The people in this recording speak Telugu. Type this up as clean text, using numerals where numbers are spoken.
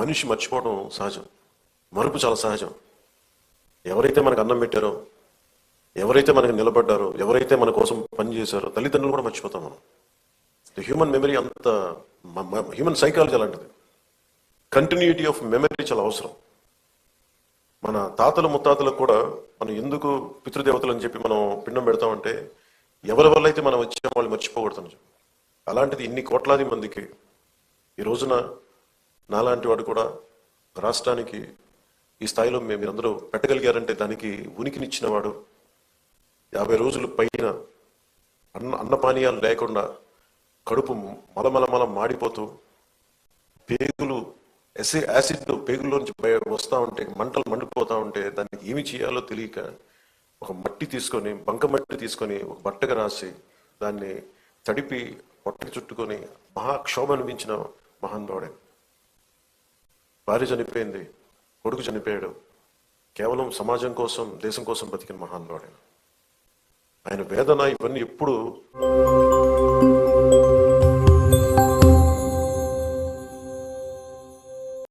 మనిషి మర్చిపోవడం సహజం, మరుపు చాలా సహజం. ఎవరైతే మనకు అన్నం పెట్టారో, ఎవరైతే మనకు నిలబడ్డారో, ఎవరైతే మన కోసం పనిచేశారో, తల్లిదండ్రులు కూడా మర్చిపోతాం మనం. హ్యూమన్ మెమరీ అంత, హ్యూమన్ సైకాలజీ అలాంటిది. కంటిన్యూటీ ఆఫ్ మెమరీ చాలా అవసరం. మన తాతలు ముత్తాతలకు కూడా మనం ఎందుకు పితృదేవతలు అని చెప్పి మనం పిండం పెడతామంటే, ఎవరి వల్ల అయితే మనం వచ్చే వాళ్ళు మర్చిపోకూడదని చెప్పి. అలాంటిది ఇన్ని కోట్లాది మందికి ఈ రోజున నాలాంటి వాడు కూడా రాష్ట్రానికి ఈ స్థాయిలో మీరందరూ పెట్టగలిగారంటే దానికి ఉనికినిచ్చిన వాడు. 50 రోజులు పైన అన్నపానీయాలు లేకుండా కడుపు మలమల మాడిపోతూ పేగులు యాసిడ్ పేగుల్లోంచి వస్తూ ఉంటే, మంటలు మండిపోతూ ఉంటే దానికి ఏమి చేయాలో తెలియక ఒక మట్టి తీసుకొని, బంక మట్టి తీసుకొని ఒక బట్టగా రాసి దాన్ని తడిపి పొట్టకి చుట్టుకొని మహాక్షోభ అనిపించిన మహానుభావుడే. భార్య చనిపోయింది, కొడుకు చనిపోయాడు, కేవలం సమాజం కోసం, దేశం కోసం బతికిన మహానుభావుడే. ఆయన వేదన ఇవన్నీ ఎప్పుడు